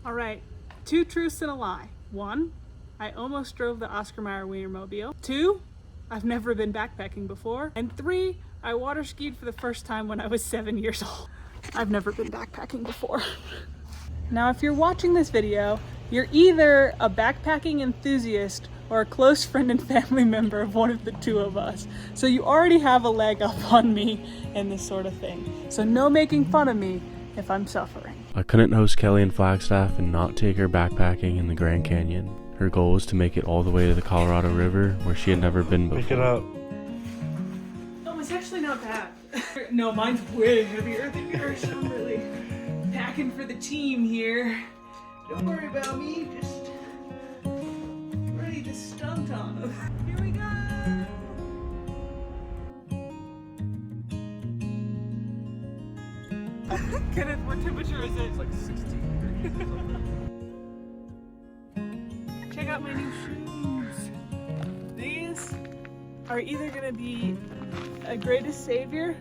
All right, 2 truths and a lie. 1, I almost drove the Oscar Mayer Wienermobile. 2, I've never been backpacking before. And 3, I water skied for the first time when I was 7 years old. I've never been backpacking before. Now, if you're watching this video, you're either a backpacking enthusiast or a close friend and family member of one of the two of us. So you already have a leg up on me in this sort of thing. So no making fun of me if I'm suffering. I couldn't host Kelli in Flagstaff and not take her backpacking in the Grand Canyon. Her goal was to make it all the way to the Colorado River, where she had never been before. Pick it up. Oh, it's actually not bad. No, mine's way heavier than yours. I'm really packing for the team here. Don't worry about me, just ready to stunt on them. Here we go! Kenneth, what temperature is it? It's like 16. Check out my new shoes. These are either gonna be a greatest savior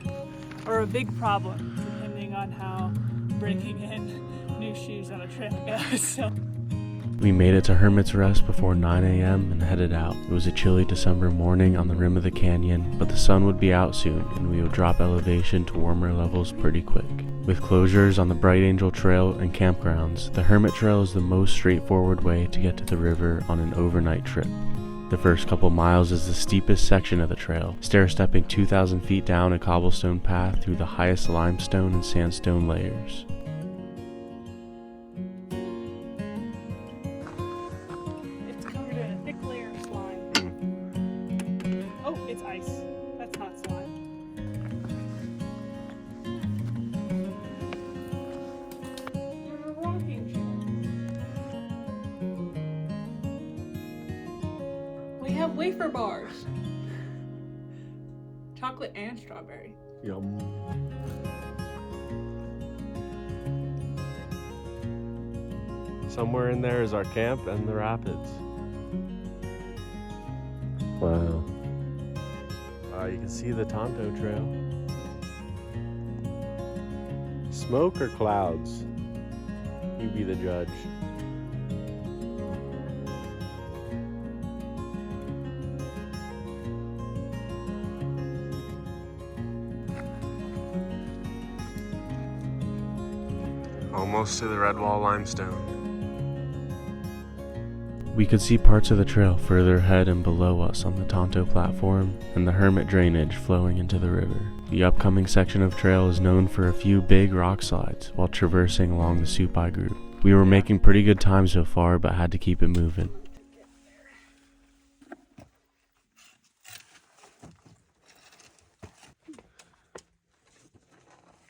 or a big problem, depending on how breaking in new shoes on a trip goes. So. We made it to Hermits Rest before 9 a.m. and headed out. It was a chilly December morning on the rim of the canyon, but the sun would be out soon and we would drop elevation to warmer levels pretty quick. With closures on the Bright Angel Trail and campgrounds, the Hermit Trail is the most straightforward way to get to the river on an overnight trip. The first couple miles is the steepest section of the trail, stair-stepping 2,000 feet down a cobblestone path through the highest limestone and sandstone layers. It's covered in a thick layer of slime. Oh, it's ice. That's not slime. There's a rocking chair. We have wafer bars. Chocolate and strawberry. Yum. Somewhere in there is our camp and the rapids. Wow. You can see the Tonto Trail. Smoke or clouds? You be the judge. Almost to the red wall limestone. We could see parts of the trail further ahead and below us on the Tonto platform and the Hermit drainage flowing into the river. The upcoming section of trail is known for a few big rock slides while traversing along the Supai Group. We were making pretty good time so far, but had to keep it moving.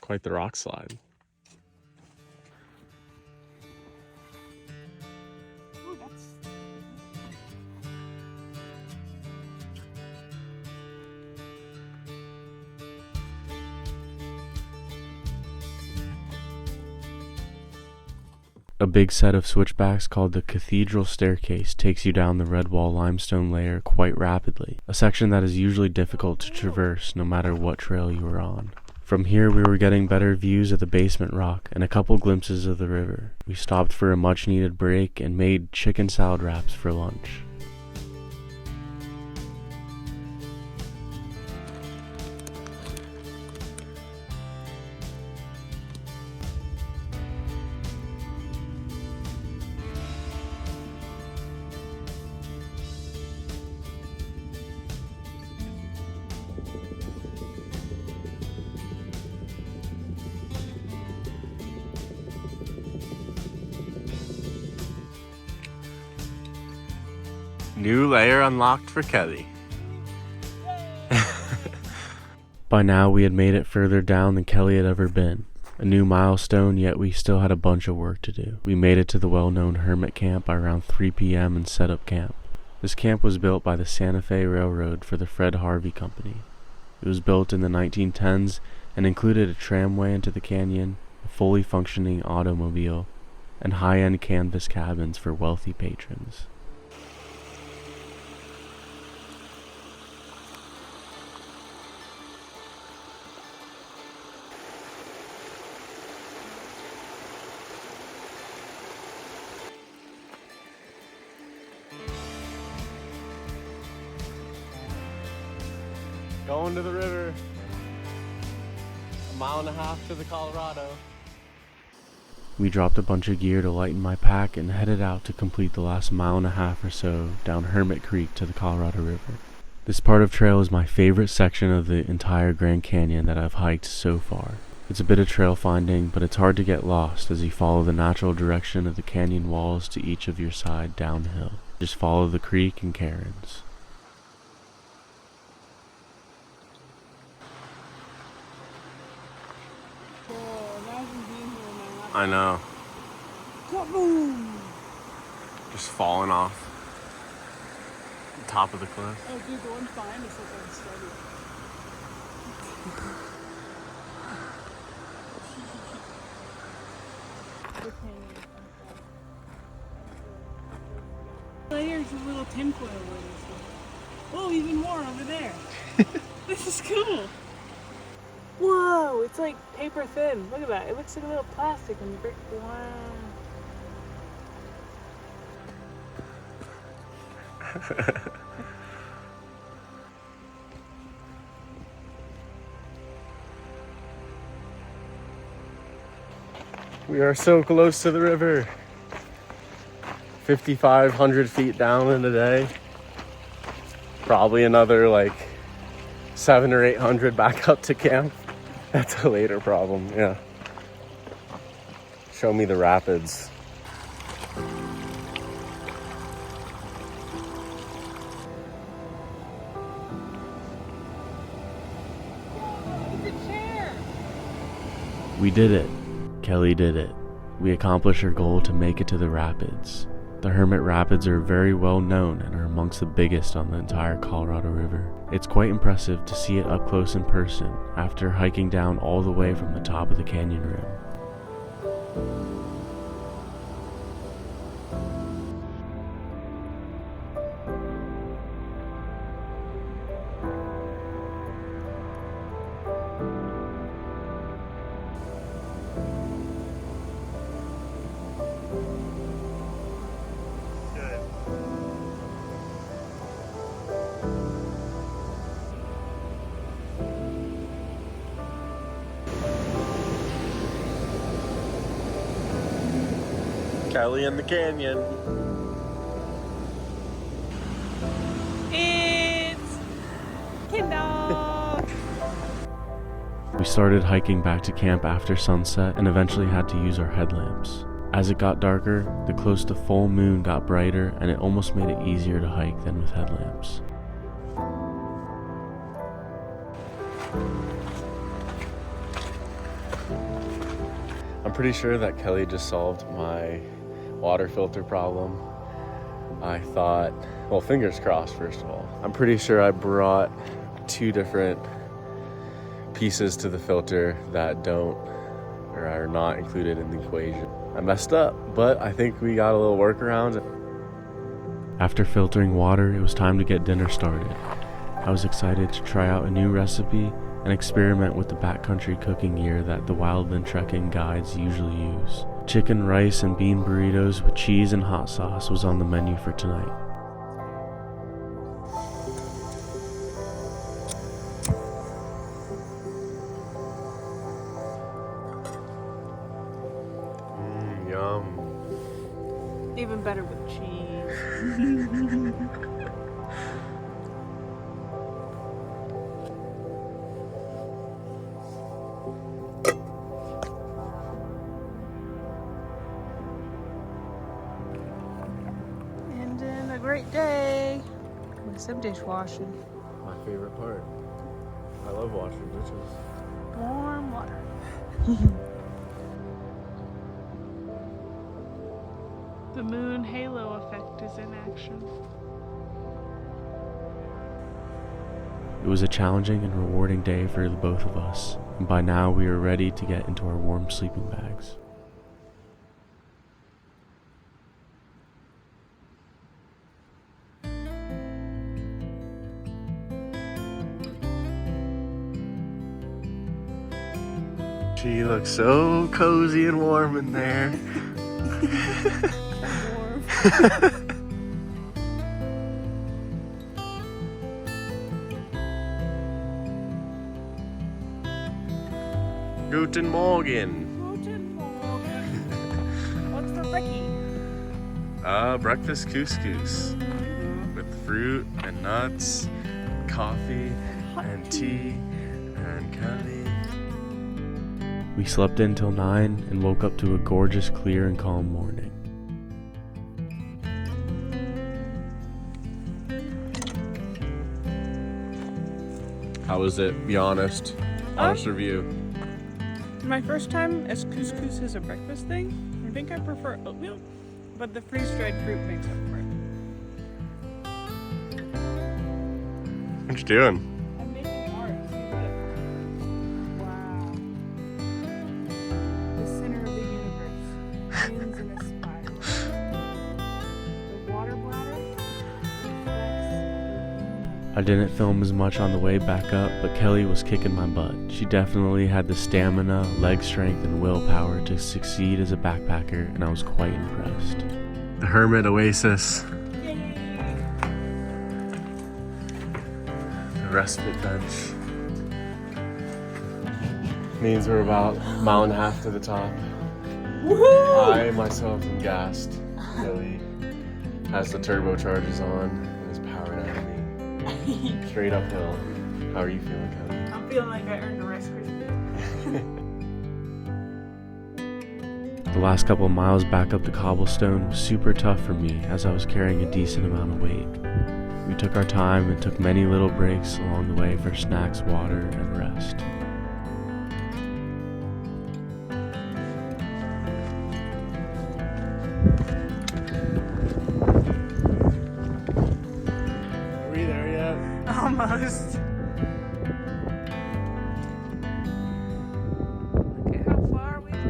Quite the rock slide. A big set of switchbacks called the Cathedral Staircase takes you down the red wall limestone layer quite rapidly, a section that is usually difficult to traverse no matter what trail you are on. From here we were getting better views of the basement rock and a couple glimpses of the river. We stopped for a much needed break and made chicken salad wraps for lunch. New layer unlocked for Kelli. By now we had made it further down than Kelli had ever been. A new milestone, yet we still had a bunch of work to do. We made it to the well-known Hermit Camp by around 3 p.m. and set up camp. This camp was built by the Santa Fe Railroad for the Fred Harvey Company. It was built in the 1910s and included a tramway into the canyon, a fully functioning automobile, and high-end canvas cabins for wealthy patrons. Going to the river. 1.5 miles to the Colorado. We dropped a bunch of gear to lighten my pack and headed out to complete the last 1.5 miles or so down Hermit Creek to the Colorado River. This part of trail is my favorite section of the entire Grand Canyon that I've hiked so far. It's a bit of trail finding, but it's hard to get lost as you follow the natural direction of the canyon walls to each of your side downhill. Just follow the creek and cairns. I know. Kaboom! Just falling off the top of the cliff. Oh, dude, the one behind us looks like steady. There's a little tinfoil over this. Oh, even more over there. This is cool. Whoa, it's like paper thin. Look at that. It looks like a little plastic when you break it. Wow. We are so close to the river. 5,500 feet down in a day. Probably another like 700 or 800 back up to camp. That's a later problem, yeah. Show me the rapids. We did it. Kelli did it. We accomplished our goal to make it to the rapids. The Hermit Rapids are very well known and are amongst the biggest on the entire Colorado River. It's quite impressive to see it up close in person after hiking down all the way from the top of the canyon rim. Kelli in the canyon. It's Kindle. We started hiking back to camp after sunset and eventually had to use our headlamps. As it got darker, the close to full moon got brighter and it almost made it easier to hike than with headlamps. I'm pretty sure that Kelli just solved my water filter problem. I thought, well, fingers crossed first of all. I'm pretty sure I brought 2 different pieces to the filter that don't or are not included in the equation. I messed up, but I think we got a little workaround. After filtering water, it was time to get dinner started. I was excited to try out a new recipe and experiment with the backcountry cooking gear that the wildland trekking guides usually use. Chicken, rice, and bean burritos with cheese and hot sauce was on the menu for tonight. Yum. Even better with cheese. A great day with some dishwashing. My favorite part. I love washing dishes. Warm water. The moon halo effect is in action. It was a challenging and rewarding day for the both of us, and by now we were ready to get into our warm sleeping bags. She looks so cozy and warm in there. Warm. Guten Morgen. Guten Morgen. What's for brekkie? Breakfast couscous with fruit and nuts, coffee and tea and Kelli. We slept in till 9 and woke up to a gorgeous, clear and calm morning. How was it? Be honest. Honest review. My first time as couscous as a breakfast thing. I think I prefer oatmeal, but the freeze-dried fruit makes up for it. What you doing? I'm making art. See this? Wow. The center of the universe spins in a spiral. The water bladder reflects. I didn't film as much on the way back up, but Kelli was kicking my butt. She definitely had the stamina, leg strength, and willpower to succeed as a backpacker, and I was quite impressed. The Hermit Oasis. The respite bench. Means we're about a mile and a half to the top. Woohoo! I myself am gassed. Kelli has the turbochargers on and is powering out of me. Straight uphill. How are you feeling, Kelli? I'm feeling like I earned a Rice Krispie. The last couple of miles back up the cobblestone was super tough for me as I was carrying a decent amount of weight. We took our time and took many little breaks along the way for snacks, water, and rest. Are we there yet? Almost. Look at how far we've come.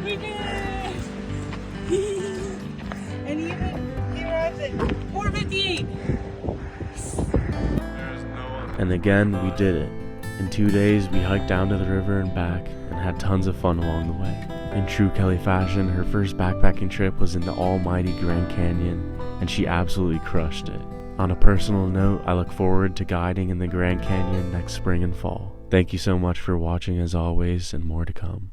We did it! And even he arrives at 4:58. And again, we did it. In 2 days, we hiked down to the river and back and had tons of fun along the way. In true Kelli fashion, her first backpacking trip was in the almighty Grand Canyon, and she absolutely crushed it. On a personal note, I look forward to guiding in the Grand Canyon next spring and fall. Thank you so much for watching as always, and more to come.